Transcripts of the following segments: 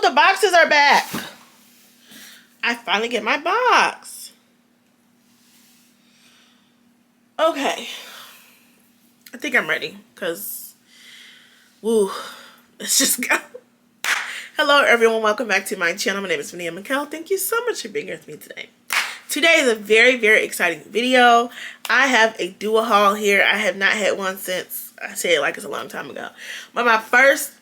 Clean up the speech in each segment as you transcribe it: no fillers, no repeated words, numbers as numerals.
the boxes are back. I finally get my box. Okay. I think I'm ready because, woo, let's just go. Hello everyone, welcome back to my channel. My name is Vanille. Thank you so much for being here with me today. Today is a very, very exciting video. I have a duo haul here. I have not had one since, I said it like it's a long time ago. But my first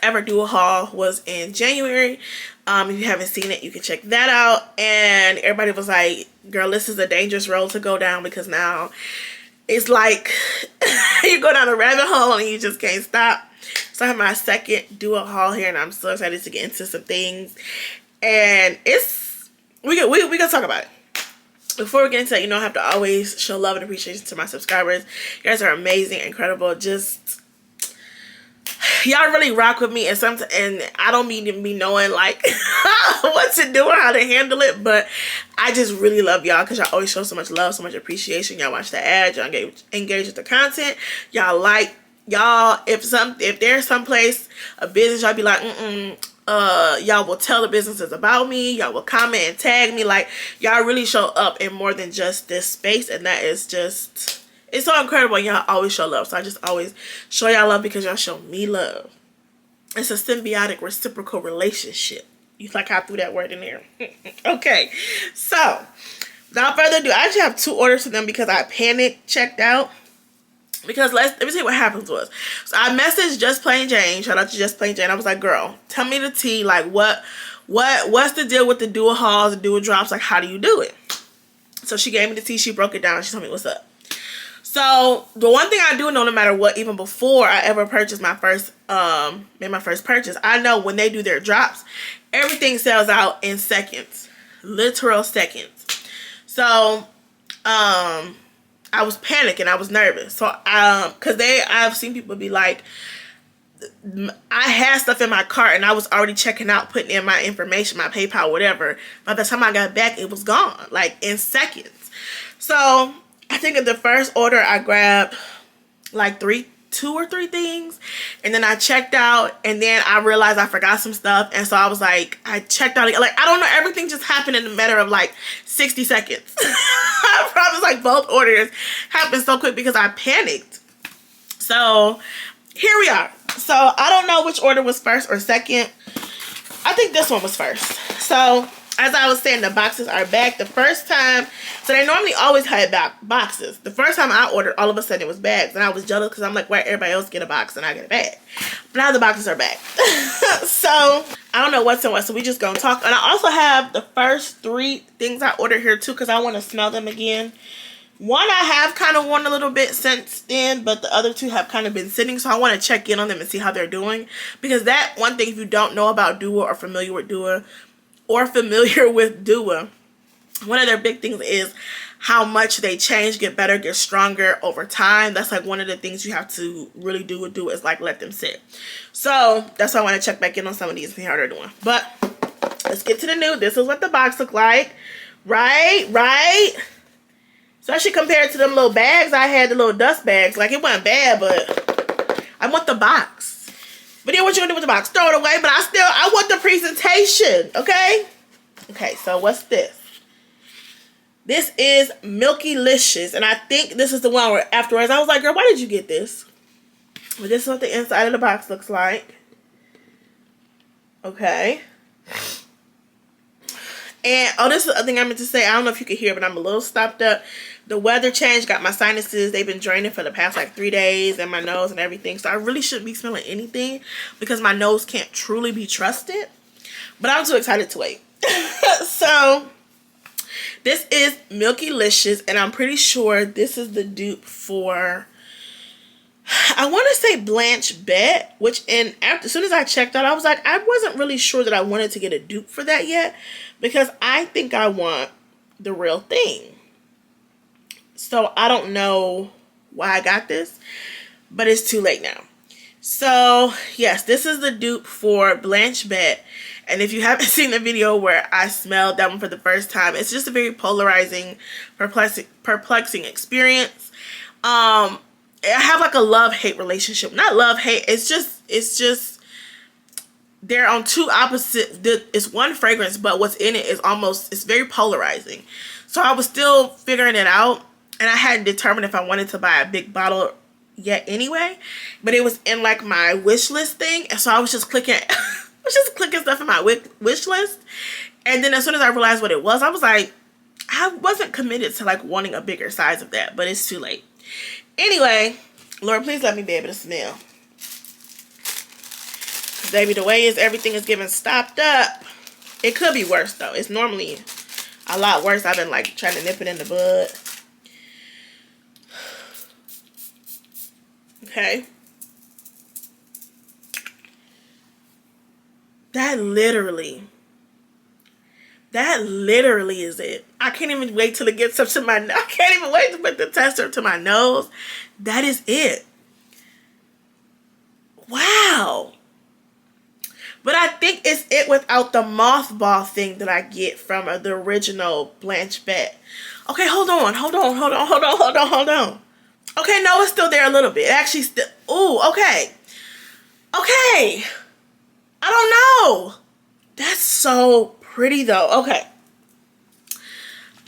ever duo haul was in January. If you haven't seen it, you can check that out. And everybody was like, girl, this is a dangerous road to go down because now it's like you go down a rabbit hole and you just can't stop. So I have my second duo haul here and I'm so excited to get into some things. And we gonna talk about it. Before we get into that, you know I have to always show love and appreciation to my subscribers. You guys are amazing, incredible. Just y'all really rock with me, and I don't mean to be knowing like what to do or how to handle it, but I just really love y'all because y'all always show so much love, so much appreciation. Y'all watch the ads, y'all engage with the content, if there's someplace, a business, y'all be like, y'all will tell the businesses about me, y'all will comment and tag me, like y'all really show up in more than just this space, and that is just, it's so incredible. Y'all always show love, so I just always show y'all love because y'all show me love. It's a symbiotic reciprocal relationship. You like how I threw that word in there? Okay, so without further ado, I actually have 2 orders for them because I panicked, checked out. Because let me tell you what happens was. So I messaged Just Plain Jane. Shout out to Just Plain Jane. I was like, girl, tell me the tea. Like, what's the deal with the dual hauls, the dual drops? Like, how do you do it? So she gave me the tea. She broke it down. She told me what's up. So the one thing I do know, no matter what, even before I ever purchased made my first purchase, I know when they do their drops, everything sells out in seconds, literal seconds. So, I was panicking. I was nervous. So, because I've seen people be like, I had stuff in my cart and I was already checking out, putting in my information, my PayPal, whatever. By the time I got back, it was gone, like in seconds. So, I think in the first order, I grabbed like 2 or 3 things, and then I checked out, and then I realized I forgot some stuff, and so I was like, I checked out, like, I don't know, everything just happened in a matter of like 60 seconds. I promise, like, both orders happened so quick because I panicked. So here we are. So I don't know which order was first or second. I think this one was first. So as I was saying, the boxes are back. The first time, so they normally always had boxes. The first time I ordered, all of a sudden it was bags. And I was jealous because I'm like, why everybody else get a box and I get a bag? But now the boxes are back. So I don't know what's in what. So we just gonna talk. And I also have the first 3 things I ordered here too because I want to smell them again. One I have kind of worn a little bit since then, but the other 2 have kind of been sitting. So I want to check in on them and see how they're doing. Because that one thing, if you don't know about Dua or familiar with Dua, one of their big things is how much they change, get better, get stronger over time. That's like one of the things you have to really do with Dua is like let them sit. So that's why I want to check back in on some of these and see how they're doing. But let's get to the new. This is what the box looked like. Right? Especially compared to them little bags I had, the little dust bags. Like, it wasn't bad, but I want the box. But then what you gonna do with the box? Throw it away, but I want the presentation, okay? Okay, so what's this? This is Milkylicious, and I think this is the one where afterwards I was like, girl, why did you get this? But this is what the inside of the box looks like. Okay. And, oh, this is the thing I meant to say. I don't know if you can hear, but I'm a little stopped up. The weather changed, got my sinuses. They've been draining for the past like 3 days, and my nose and everything. So I really shouldn't be smelling anything because my nose can't truly be trusted. But I'm too excited to wait. So this is Milkylicious, and I'm pretty sure this is the dupe for, I want to say Blanche Bet, which as soon as I checked out, I was like, I wasn't really sure that I wanted to get a dupe for that yet because I think I want the real thing. So I don't know why I got this, but it's too late now. So yes, this is the dupe for Blanche Bet. And if you haven't seen the video where I smelled that one for the first time, it's just a very polarizing, perplexing experience. I have like a love-hate relationship. Not love-hate, it's just they're on two opposite, it's one fragrance, but what's in it is almost, it's very polarizing. So I was still figuring it out, and I hadn't determined if I wanted to buy a big bottle yet anyway, but it was in like my wish list thing, and so I was just clicking stuff in my wish list, and then as soon as I realized what it was, I was like, I wasn't committed to like wanting a bigger size of that, but it's too late. Anyway, Lord, please let me be able to smell. Baby, the way everything is getting stopped up. It could be worse though. It's normally a lot worse. I've been like trying to nip it in the bud. Okay. That literally is it. I can't even wait till it gets up to my nose. I can't even wait to put the tester to my nose. That is it. Wow. But I think it's it without the mothball thing that I get from the original Blanche Bet. Okay, hold on. Okay, no, it's still there a little bit. Actually, still. Ooh, okay. Okay. I don't know. That's so pretty though. Okay.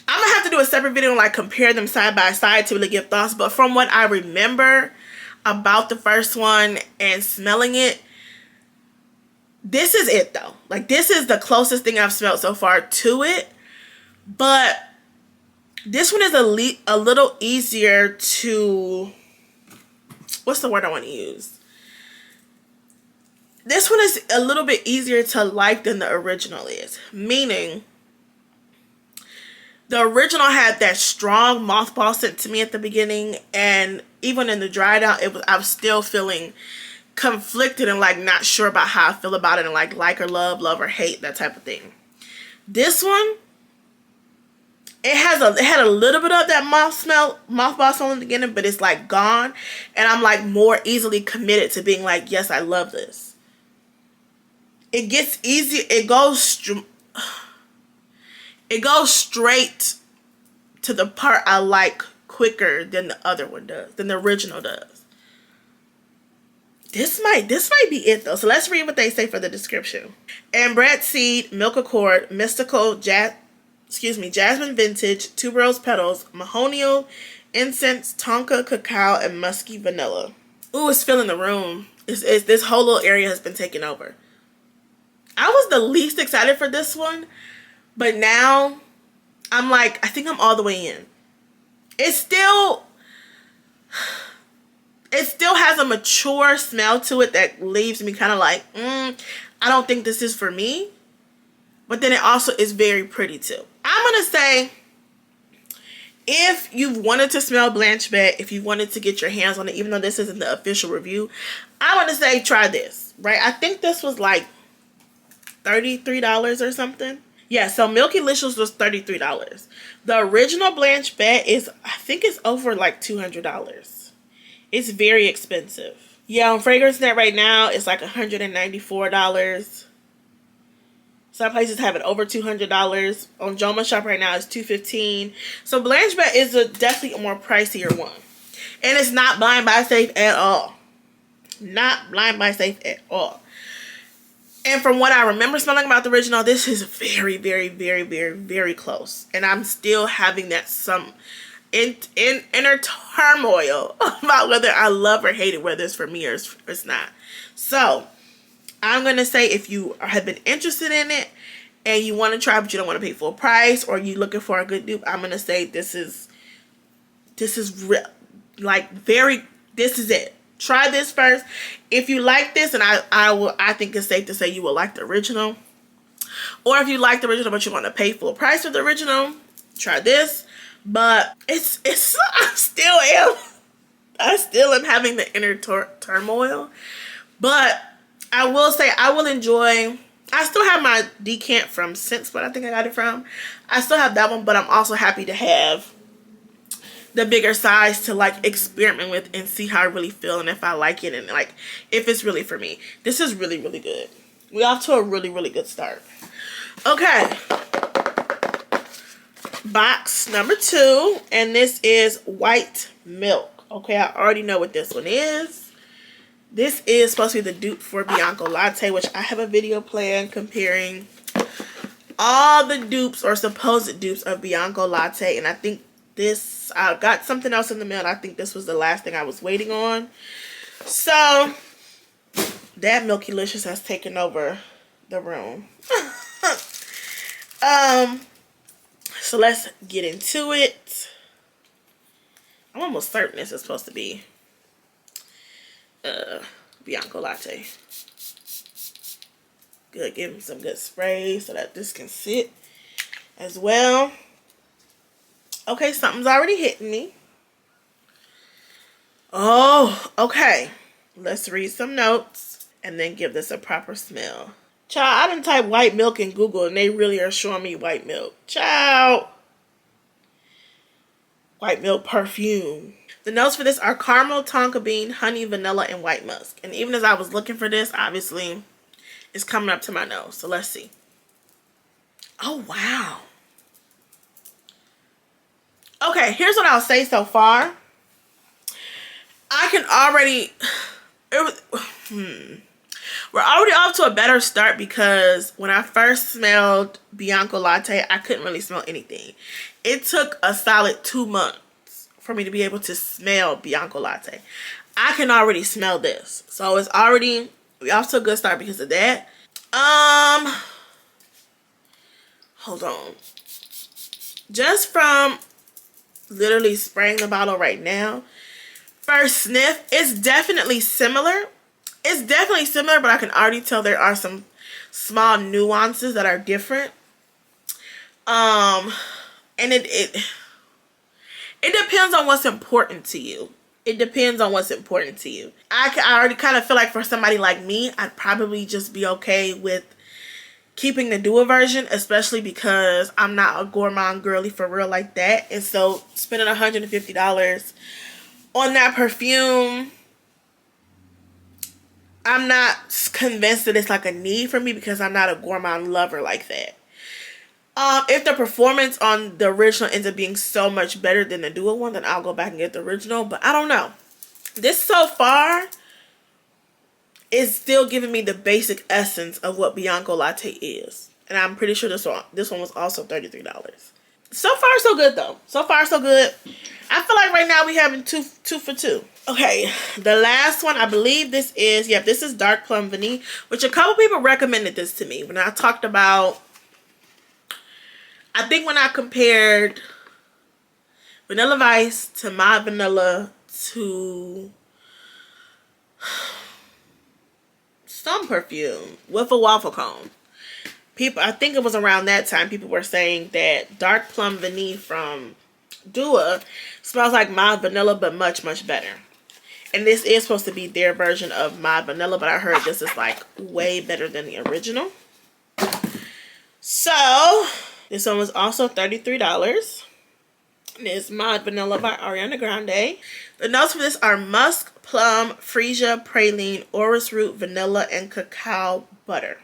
I'm gonna have to do a separate video and like compare them side by side to really give thoughts. But from what I remember about the first one and smelling it, this is it though. Like this is the closest thing I've smelled so far to it. But this one is a little easier to, what's the word I want to use? This one is a little bit easier to like than the original is. Meaning, the original had that strong mothball scent to me at the beginning, and even in the dry down, I was still feeling conflicted and like not sure about how I feel about it, and like or love or hate, that type of thing. This one, it had a little bit of that mothball smell in the beginning, but it's like gone, and I'm like more easily committed to being like, yes, I love this. It gets easy. It goes straight to the part I like quicker than the other one does, than the original does. This might be it though. So let's read what they say for the description. Ambrette seed, milk accord, mystical, jasmine vintage, tuberose petals, mahonial, incense, tonka, cacao, and musky vanilla. Ooh, it's filling the room. It's this whole little area has been taken over. I was the least excited for this one, but now I'm like, I think I'm all the way in. It still has a mature smell to it that leaves me kind of like, I don't think this is for me. But then it also is very pretty too. I'm going to say, if you've wanted to smell Blanche Bet, if you wanted to get your hands on it, even though this isn't the official review, I want to say try this, right? I think this was like $33 or something. Yeah, so Milkylicious was $33. The original Blanche Bet is, I think it's over like $200. It's very expensive. Yeah, on FragranceNet right now, it's like $194. Some places have it over $200. On Joma Shop right now, it's $215. So Blanche Bet is definitely a more pricier one. And it's not Blind Buy Safe at all. Not Blind Buy Safe at all. And from what I remember smelling about the original, this is very, very, very, very, very close. And I'm still having that inner turmoil about whether I love or hate it, whether it's for me or it's not. So, I'm going to say if you have been interested in it and you want to try but you don't want to pay full price, or you're looking for a good dupe, I'm going to say this is it. Try this first. If you like this, and I think it's safe to say you will like the original. Or if you like the original but you want to pay full price for the original, try this. But I still am having the inner turmoil. But I will say I will enjoy. I still have my decant from Scents, what I think I got it from. I still have that one, but I'm also happy to have the bigger size to like experiment with and see how I really feel and if I like it and like if it's really for me. This is really, really good. We're off to a really, really good start. Okay. Box number 2, and this is White Milk. Okay, I already know what this one is. This is supposed to be the dupe for Bianco Latte, which I have a video planned comparing all the dupes or supposed dupes of Bianco Latte. And I think this, I got something else in the mail. And I think this was the last thing I was waiting on. So that Milkylicious has taken over the room. So let's get into it. I'm almost certain this is supposed to be Bianco Latte. Good, give him some good spray so that this can sit as well. Okay, something's already hitting me. Oh, okay. Let's read some notes and then give this a proper smell. Child, I done type white milk in Google and they really are showing me white milk. Child. White milk perfume. The notes for this are caramel, tonka bean, honey, vanilla, and white musk. And even as I was looking for this, obviously, it's coming up to my nose. So let's see. Oh, wow. Okay, here's what I'll say so far. I can already... We're already off to a better start because when I first smelled Bianco Latte, I couldn't really smell anything. It took a solid 2 months for me to be able to smell Bianco Latte. I can already smell this. So it's already, we're off to a good start because of that. Hold on. Just from literally spraying the bottle right now, first sniff, it's definitely similar. It's definitely similar, but I can already tell there are some small nuances that are different. And it depends on what's important to you. It depends on what's important to you. I already kind of feel like for somebody like me, I'd probably just be okay with keeping the duo version, especially because I'm not a gourmand girly for real like that. And so spending $150 on that perfume, I'm not convinced that it's like a need for me because I'm not a gourmand lover like that. If the performance on the original ends up being so much better than the duo one, then I'll go back and get the original. But I don't know. This so far is still giving me the basic essence of what Bianco Latte is. And I'm pretty sure this one was also $33. So far, so good though. So far, so good. I feel like right now we having two for two. Okay, the last one, I believe this is, this is Dark Plum Vanille, which a couple people recommended this to me when I talked about, I think when I compared Vanilla Vice to My Vanilla to some perfume with a waffle cone. People, I think it was around that time, people were saying that Dark Plum Vanille from Dua smells like My Vanilla, but much, much better. And this is supposed to be their version of My Vanilla, but I heard this is like way better than the original. So, this one was also $33. And it's My Vanilla by Ariana Grande. The notes for this are musk, plum, freesia, praline, orris root, vanilla, and cacao butter.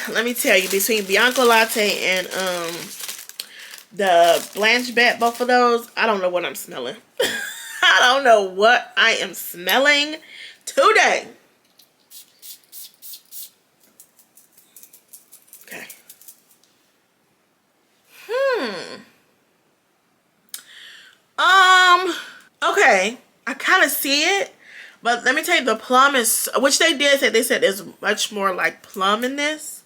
Let me tell you, between Bianco Latte and the Blanche Bet, both of those, I don't know what I'm smelling. I don't know what I am smelling today. Okay. Okay. I kind of see it. But let me tell you, the plum is, which they did say, they said there's much more like plum in this.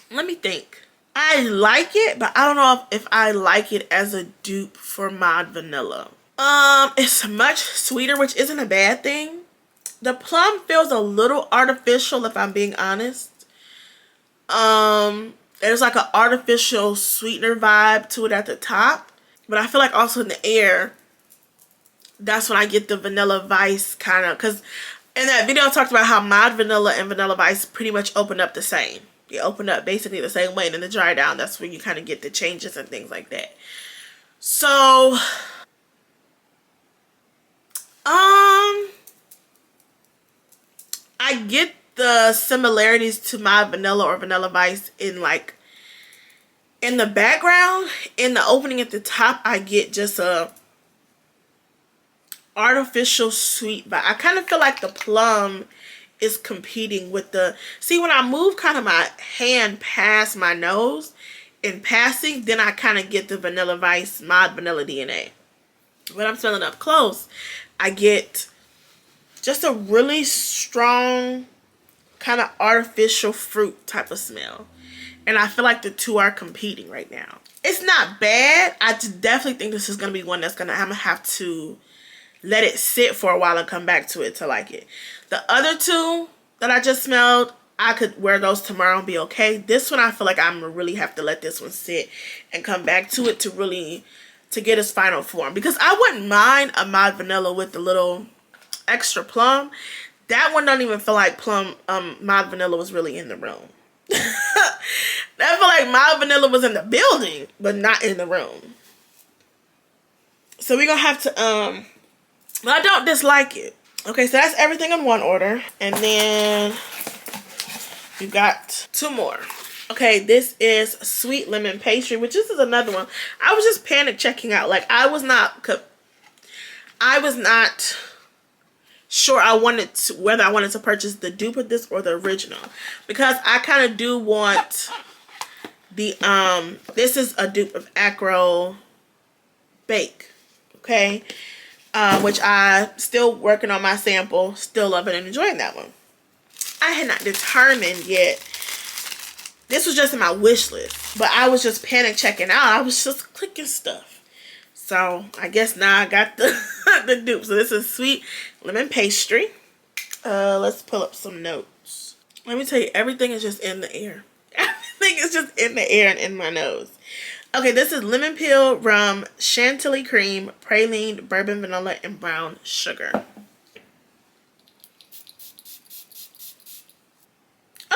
Let me think. I like it, but I don't know if I like it as a dupe for Mod Vanilla. It's much sweeter, which isn't a bad thing. The plum feels a little artificial, if I'm being honest. There's like an artificial sweetener vibe to it at the top. But I feel like also in the air, that's when I get the Vanilla Vice kind of, because in that video I talked about how Mod Vanilla and Vanilla Vice pretty much open up the same. They open up basically the same way, and then the dry down, that's where you kind of get the changes and things like that. So, I get the similarities to my Vanilla or Vanilla Vice in like, in the background. In the opening at the top, I get just a artificial sweet vibe. I kind of feel like the plum is competing with the, see, when I move kind of my hand past my nose in passing, then I kind of get the Vanilla Vice Mod Vanilla DNA. When I'm smelling up close, I get just a really strong kind of artificial fruit type of smell. And I feel like the two are competing right now. It's not bad. I definitely think this is going to be one that's I'm going to have to let it sit for a while and come back to it to like it. The other two that I just smelled, I could wear those tomorrow and be okay. This one, I feel like I'm going to really have to let this one sit and come back to it to really, to get its final form. Because I wouldn't mind a Mod Vanilla with the little extra plum. That one don't even feel like plum, Mod Vanilla was really in the room. I feel like Mild Vanilla was in the building, but not in the room. So we're going to have to, but I don't dislike it. Okay, so that's everything in one order. And then you got two more. Okay, this is Sweet Lemon Pastry, which this is another one. I was just panic checking out. Like, I was not sure whether I wanted to purchase the dupe of this or the original, because I kind of do want the this is a dupe of Acro Bake, okay, which I still working on my sample, still loving and enjoying that one. I had not determined yet. This was just in my wish list, but I was just panic checking out. I was just clicking stuff. So I guess now I got the the dupe. So this is Sweet Lemon Pastry. Let's pull up some notes. Let me tell you, everything is just in the air. Everything is just in the air and in my nose. Okay, this is lemon peel, rum, chantilly cream, praline, bourbon vanilla, and brown sugar.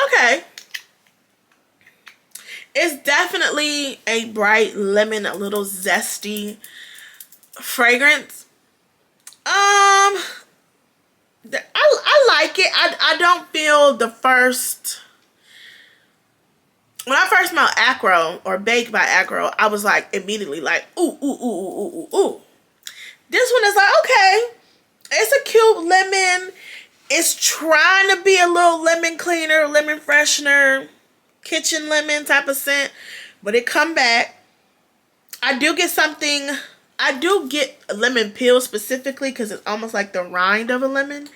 Okay. It's definitely a bright lemon, a little zesty fragrance. I like it. I don't feel the first, when I first smelled Acro or Bake by Acro, I was like immediately like, ooh, ooh, ooh, ooh, ooh, ooh. This one is like, okay, it's a cute lemon. It's trying to be a little lemon cleaner, lemon freshener, kitchen lemon type of scent, but it come back. I do get something, I do get a lemon peel specifically because it's almost like the rind of a lemon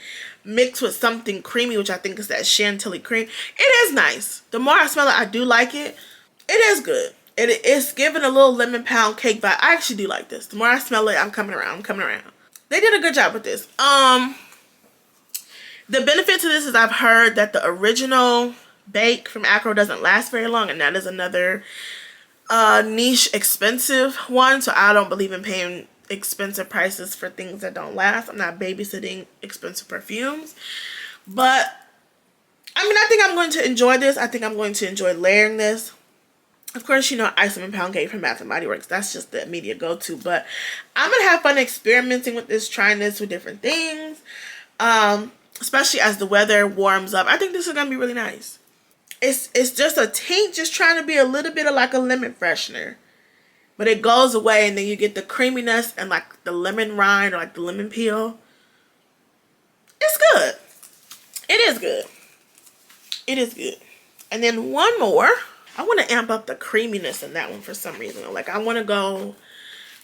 mixed with something creamy, which I think is that chantilly cream. It is nice. The more I smell it, I do like it. It is good. It's giving a little lemon pound cake vibe. I actually do like this. The more I smell it, I'm coming around. They did a good job with this. The benefit to this is I've heard that the original Bake from Acro doesn't last very long, and that is another niche expensive one. So I don't believe in paying expensive prices for things that don't last. I'm not babysitting expensive perfumes, but I mean, I think I'm going to enjoy this. I think I'm going to enjoy layering this. Of course, you know, Ice Lemon Pound Cake from Bath and Body Works, that's just the immediate go-to, but I'm gonna have fun experimenting with this, trying this with different things, especially as the weather warms up. I think this is gonna be really nice. It's just a taint, just trying to be a little bit of like a lemon freshener. But it goes away and then you get the creaminess and like the lemon rind or like the lemon peel. It's good. It is good. It is good. And then one more. I want to amp up the creaminess in that one for some reason. Like I want to go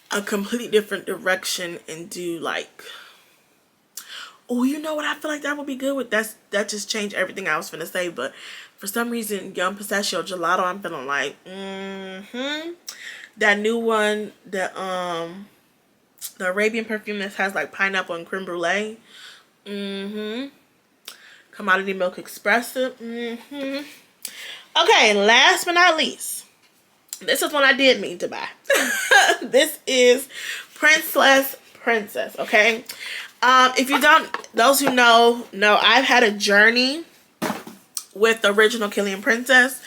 a completely different direction and do like, oh, you know what I feel like that would be good with? That just changed everything I was finna say, but for some reason, Young Pistachio Gelato, I'm feeling like, that new one, the Arabian perfume that has like pineapple and creme brulee. Commodity Milk Espresso. Okay, last but not least, this is one I did mean to buy. This is Princeless Princess, okay? If you don't, those who know, I've had a journey with the original Killian Princess.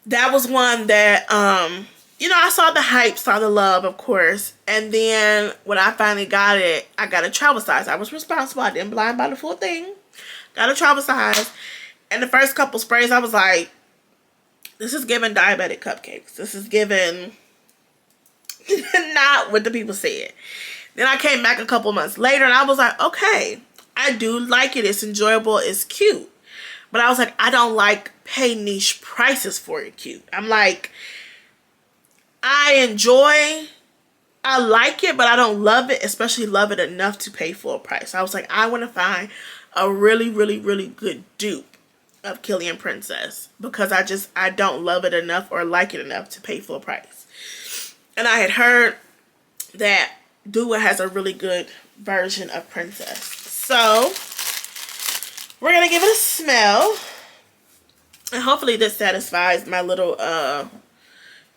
That was one that, you know, I saw the hype, saw the love, of course. And then when I finally got it, I got a travel size. I was responsible. I didn't blind buy the full thing. Got a travel size. And the first couple sprays, I was like, this is giving diabetic cupcakes. This is giving not what the people said. Then I came back a couple months later and I was like, okay, I do like it. It's enjoyable. It's cute. But I was like, I don't like pay niche prices for it cute. I'm like, I like it, but I don't love it, especially love it enough to pay full price. I was like, I want to find a really, really, really good dupe of Killian Princess because I don't love it enough or like it enough to pay full price. And I had heard that Dua has a really good version of Princess. So we're going to give it a smell. And hopefully this satisfies my little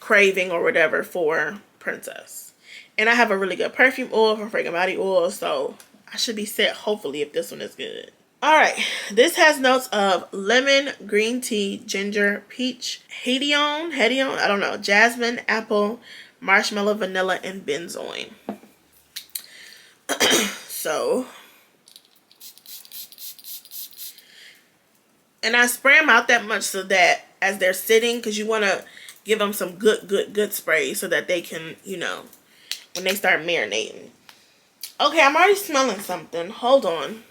craving or whatever for Princess. And I have a really good perfume oil from Fragrant Body Oil, so I should be set hopefully if this one is good. Alright, this has notes of lemon, green tea, ginger, peach, hedione, I don't know, jasmine, apple, marshmallow, vanilla, and benzoin. So, and I spray them out that much so that as they're sitting, because you want to give them some good spray so that they can, you know, when they start marinating. Okay, I'm already smelling something. Hold on.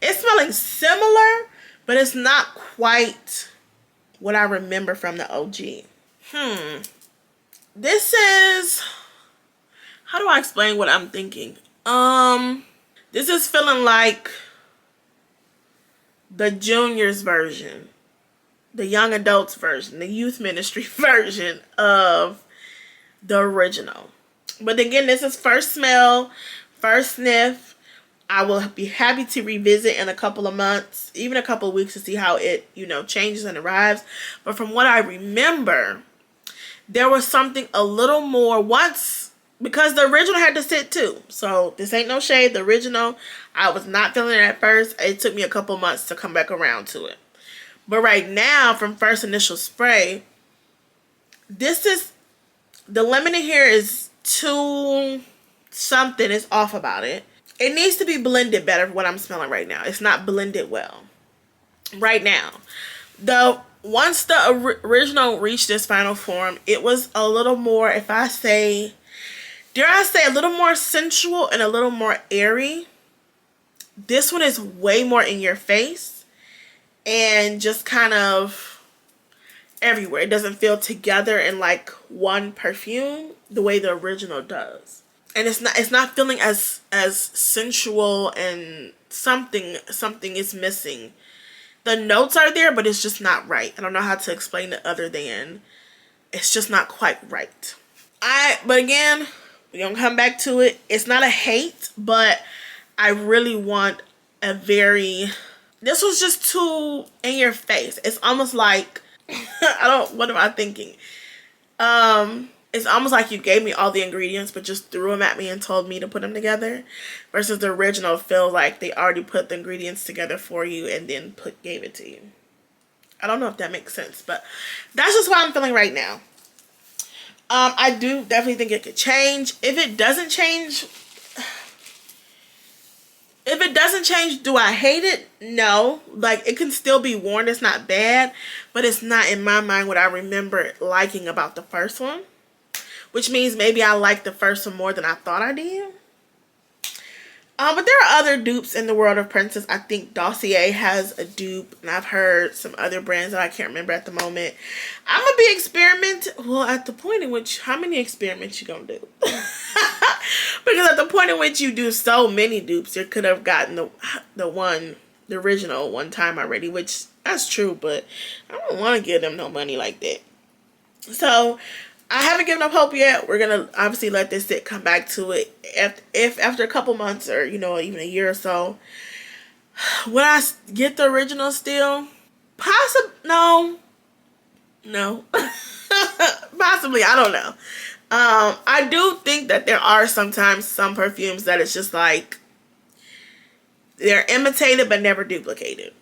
It's smelling similar, but it's not quite what I remember from the OG. This is, how do I explain what I'm thinking? This is feeling like the juniors version, the young adults version, the youth ministry version of the original. But again, this is first smell, first sniff. I will be happy to revisit in a couple of months, even a couple of weeks to see how it, you know, changes and arrives. But from what I remember, there was something a little more once, because the original had to sit too. So this ain't no shade. The original, I was not feeling it at first. It took me a couple months to come back around to it. But right now, from first initial spray, this is, the lemon in here is too, something is off about it. It needs to be blended better for what I'm smelling right now. It's not blended well right now. Once the original reached this final form, it was a little more, if I say, dare I say, a little more sensual and a little more airy. This one is way more in your face and just kind of everywhere. It doesn't feel together in like one perfume the way the original does. And it's not feeling as sensual, and something is missing. The notes are there, but it's just not right. I don't know how to explain it other than it's just not quite right. But again, we're gonna come back to it. It's not a hate, but I really want a very, this was just too in your face. It's almost like what am I thinking? It's almost like you gave me all the ingredients but just threw them at me and told me to put them together, versus the original feels like they already put the ingredients together for you and then gave it to you. I don't know if that makes sense, but that's just what I'm feeling right now. I do definitely think it could change. If it doesn't change, do I hate it? No. Like, it can still be worn. It's not bad, but it's not in my mind what I remember liking about the first one. Which means maybe I like the first one more than I thought I did. But there are other dupes in the world of Princess. I think Dossier has a dupe, and I've heard some other brands that I can't remember at the moment. I'm going to be experimenting. Well, at the point in which, how many experiments you going to do? Because at the point in which you do so many dupes, you could have gotten the original one time already, which that's true, but I don't want to give them no money like that. So I haven't given up hope yet. We're going to obviously let this sit, come back to it. If after a couple months or, you know, even a year or so, would I get the original still? No. Possibly. I don't know. I do think that there are sometimes some perfumes that it's just like they're imitated but never duplicated.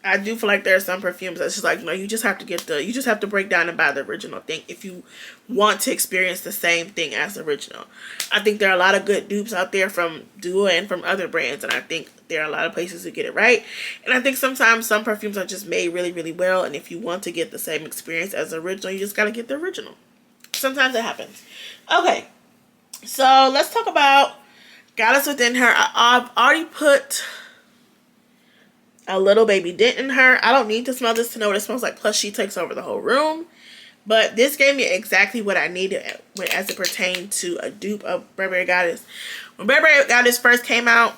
I do feel like there are some perfumes that's just like, no, you just have to break down and buy the original thing if you want to experience the same thing as the original. I think there are a lot of good dupes out there from Dua and from other brands, and I think there are a lot of places to get it right. And I think sometimes some perfumes are just made really, really well, and if you want to get the same experience as the original, you just got to get the original. Sometimes it happens. Okay, so let's talk about Goddess Within Her. I've already put a little baby dent in her. I don't need to smell this to know what it smells like. Plus, she takes over the whole room. But this gave me exactly what I needed as it pertained to a dupe of Burberry Goddess. When Burberry Goddess first came out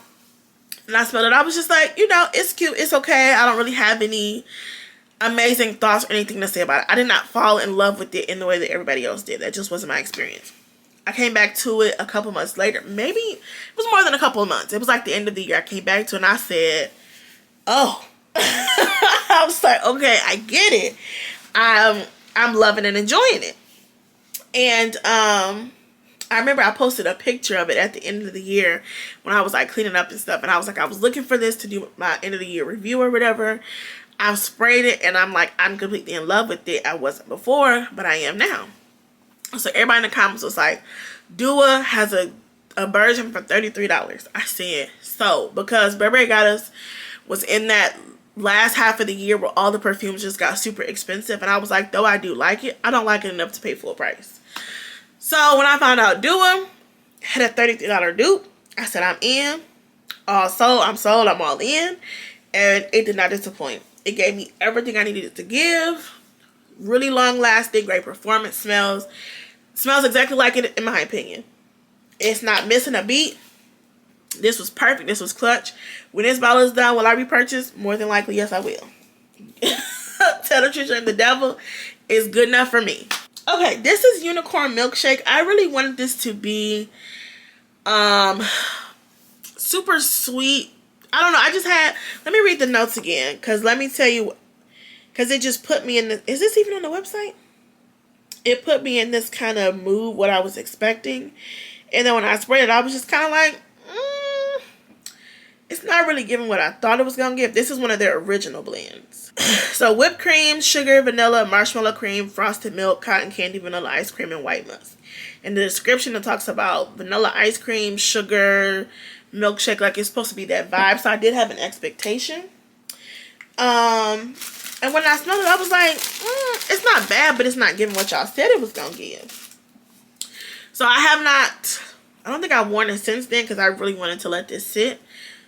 and I smelled it, I was just like, you know, it's cute. It's okay. I don't really have any amazing thoughts or anything to say about it. I did not fall in love with it in the way that everybody else did. That just wasn't my experience. I came back to it a couple months later. Maybe it was more than a couple of months. It was like the end of the year. I came back to it and I said, oh. I was like, okay, I get it. I'm loving and enjoying it. And I remember I posted a picture of it at the end of the year when I was like cleaning up and stuff. And I was like, I was looking for this to do my end of the year review or whatever. I've sprayed it and I'm like, I'm completely in love with it. I wasn't before, but I am now. So everybody in the comments was like, Dua has a version for $33. I said, so, because Burberry Goddess was in that last half of the year where all the perfumes just got super expensive. And I was like, though I do like it, I don't like it enough to pay full price. So when I found out Dua had a $33 dupe, I said, I'm in. I'm sold, I'm all in. And it did not disappoint. It gave me everything I needed it to give. Really long lasting, great performance, smells exactly like it in my opinion. It's not missing a beat. This was perfect. This was clutch. When this bottle is done, will I repurchase? More than likely, yes, I will. Tell the truth, and the devil is good enough for me. Okay, this is Unicorn Milkshake. I really wanted this to be super sweet. I don't know. I just had, let me read the notes again, because let me tell you, because it just put me in the, is this even on the website? It put me in this kind of mood, what I was expecting. And then when I sprayed it, I was just kind of like, it's not really giving what I thought it was going to give. This is one of their original blends. So whipped cream, sugar, vanilla, marshmallow cream, frosted milk, cotton candy, vanilla ice cream, and white musk. In the description, it talks about vanilla ice cream, sugar, milkshake, like it's supposed to be that vibe. So I did have an expectation. And when I smelled it, I was like, it's not bad, but it's not giving what y'all said it was going to give. So I don't think I've worn it since then because I really wanted to let this sit.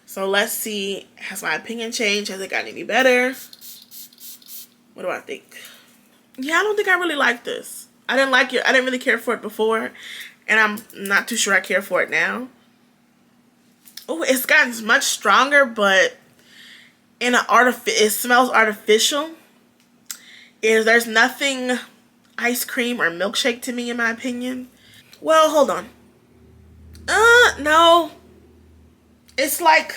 So let's see, has my opinion changed? Has it gotten any better? What do I think? Yeah, I don't think I really like this. I didn't like it. I didn't really care for it before. And I'm not too sure I care for it now. Oh, it's gotten much stronger, but it smells artificial. There's nothing ice cream or milkshake to me, in my opinion. Well, hold on. No. It's like,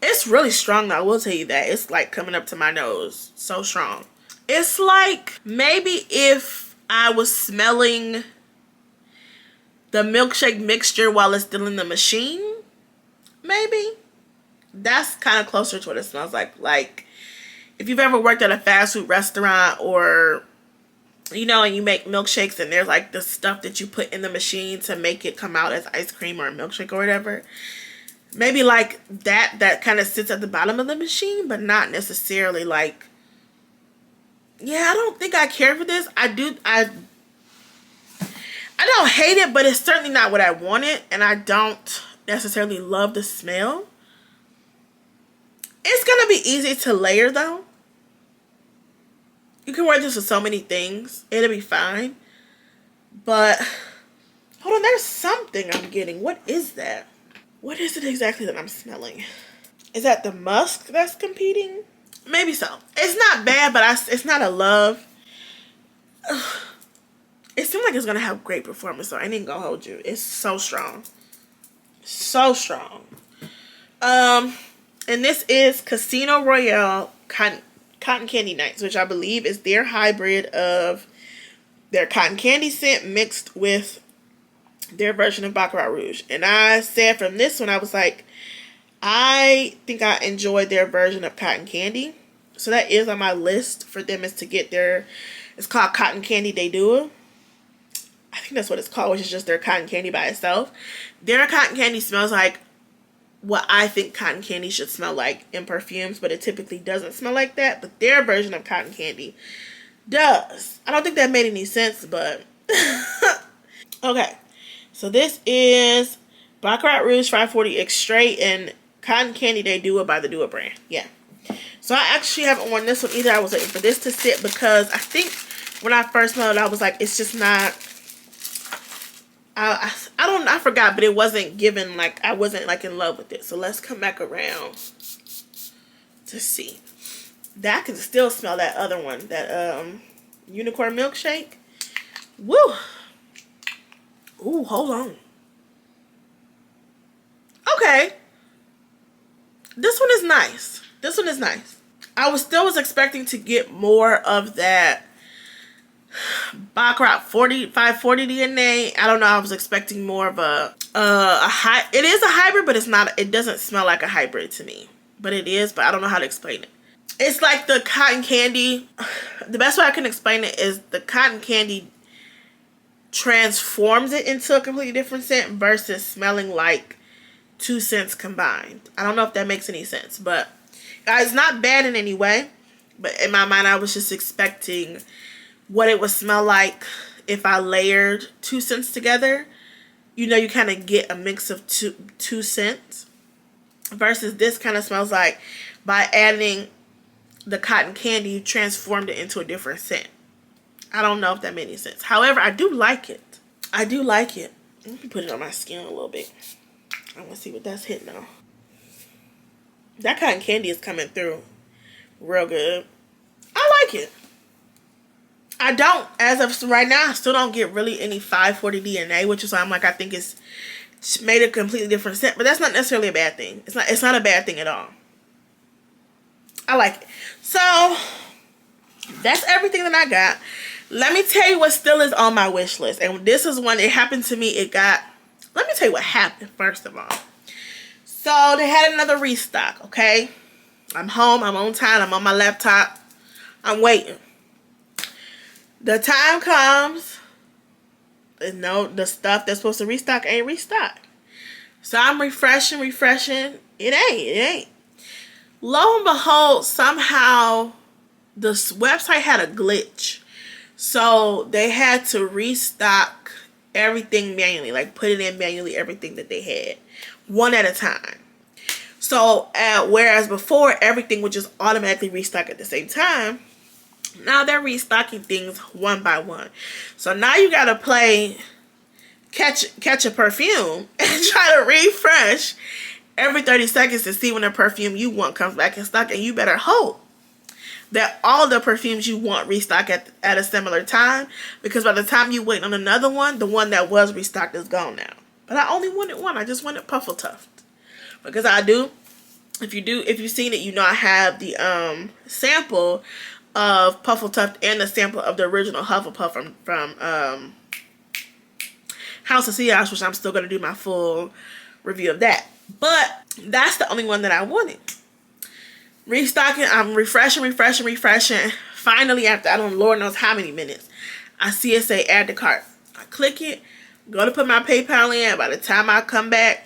it's really strong though, I will tell you that. It's like coming up to my nose. So strong. It's like maybe if I was smelling the milkshake mixture while it's still in the machine, maybe. That's kind of closer to what it smells like. Like, if you've ever worked at a fast food restaurant or, you know, and you make milkshakes and there's like the stuff that you put in the machine to make it come out as ice cream or a milkshake or whatever. Maybe like that kind of sits at the bottom of the machine, but not necessarily like, yeah, I don't think I care for this. I don't hate it, but it's certainly not what I wanted. And I don't necessarily love the smell. It's going to be easy to layer though. You can wear this with so many things. It'll be fine. But, hold on, there's something I'm getting. What is that? What is it exactly that I'm smelling? Is that the musk that's competing? Maybe so. It's not bad, but it's not a love. It seems like it's going to have great performance, so I ain't going to hold you. It's so strong. So strong. And this is Casino Royale Cotton Candy Nights, which I believe is their hybrid of their cotton candy scent mixed with their version of Baccarat Rouge. And I said from this one, I was like, I think I enjoyed their version of cotton candy. So that is on my list for them, is to get it's called Cotton Candy They Do. I think that's what it's called, which is just their cotton candy by itself. Their cotton candy smells like what I think cotton candy should smell like in perfumes, but it typically doesn't smell like that. But their version of cotton candy does. I don't think that made any sense, but okay. So this is Baccarat Rouge 540 X Straight and Cotton Candy They Do It by the Do It brand. Yeah. So I actually haven't worn this one either. I was waiting for this to sit because I think when I first smelled it, I was like, it's just not. I forgot, but it wasn't given, like, I wasn't like in love with it. So let's come back around to see. That I can still smell that other one, that unicorn milkshake. Woo! Ooh, hold on. Okay. This one is nice. This one is nice. I was expecting to get more of that Baccarat 540 DNA. I don't know. I was expecting more of a high. It is a hybrid, but it's not. It doesn't smell like a hybrid to me. But it is. But I don't know how to explain it. It's like the cotton candy. The best way I can explain it is the cotton candy transforms it into a completely different scent versus smelling like 2 scents combined. I don't know if that makes any sense, but it's not bad in any way. But in my mind, I was just expecting what it would smell like if I layered 2 scents together. You know, you kind of get a mix of two scents. Versus this kind of smells like by adding the cotton candy, you transformed it into a different scent. I don't know if that made any sense. However, I do like it. I do like it. Let me put it on my skin a little bit. I want to see what that's hitting on. That cotton candy is coming through real good. I like it. I don't, as of right now, I still don't get really any 540 DNA, which is why I'm like, I think it's made a completely different scent. But that's not necessarily a bad thing. It's not a bad thing at all. I like it. So, that's everything that I got. Let me tell you what still is on my wish list. And this is one, it happened to me, let me tell you what happened, first of all. So, they had another restock, okay? I'm home, I'm on time, I'm on my laptop. I'm waiting. The time comes, and no, the stuff that's supposed to restock ain't restocked. So, I'm refreshing. It ain't. Lo and behold, somehow, the website had a glitch. So, they had to restock everything manually. Like, put it in manually, everything that they had. One at a time. So, whereas before, everything would just automatically restock at the same time. Now, they're restocking things one by one. So, now you got to play catch a perfume and try to refresh every 30 seconds to see when the perfume you want comes back in stock. And you better hope that all the perfumes you want restock at a similar time, because by the time you wait on another one, the one that was restocked is gone now. But I only wanted one. I just wanted Puffletuft, because I do. If you've seen it, you know I have the sample of Puffletuft and the sample of the original Hufflepuff from House of Seahawks, which I'm still going to do my full review of that. But that's the only one that I wanted. Restocking, I'm refreshing. Finally, after I don't Lord knows how many minutes, I see it say add to cart. I click it, go to put my PayPal in. By the time I come back,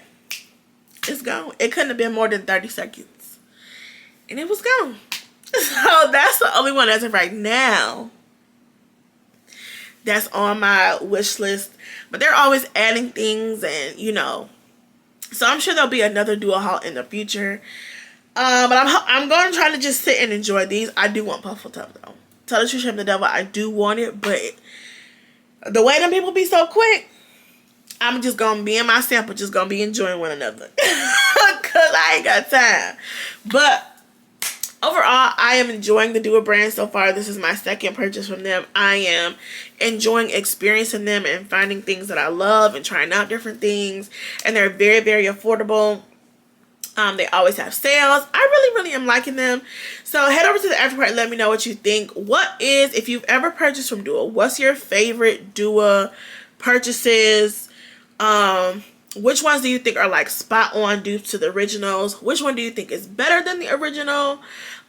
it's gone. It couldn't have been more than 30 seconds. And it was gone. So that's the only one as of right now that's on my wish list. But they're always adding things, and you know. So I'm sure there'll be another dual haul in the future. But I'm going to try to just sit and enjoy these. I do want Puffletuft though. Tell the truth, shame the devil. I do want it, but the way them people be so quick, I'm just going to be in my sample, just going to be enjoying one another. Because I ain't got time. But overall, I am enjoying the Do It brand so far. This is my second purchase from them. I am enjoying experiencing them and finding things that I love and trying out different things. And they're very, very affordable. They always have sales. I really am liking them. So head over to the after part and let me know what you think. If you've ever purchased from Dua, what's your favorite Dua purchases? Which ones do you think are like spot on dupes to the originals? Which one do you think is better than the original?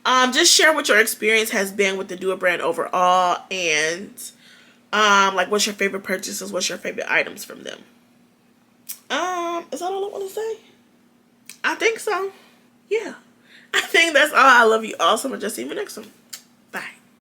Just share what your experience has been with the Dua brand overall, and like what's your favorite purchases? What's your favorite items from them? Is that all I want to say? I think so. Yeah. I think that's all. I love you all so much. I'll see you in the next one.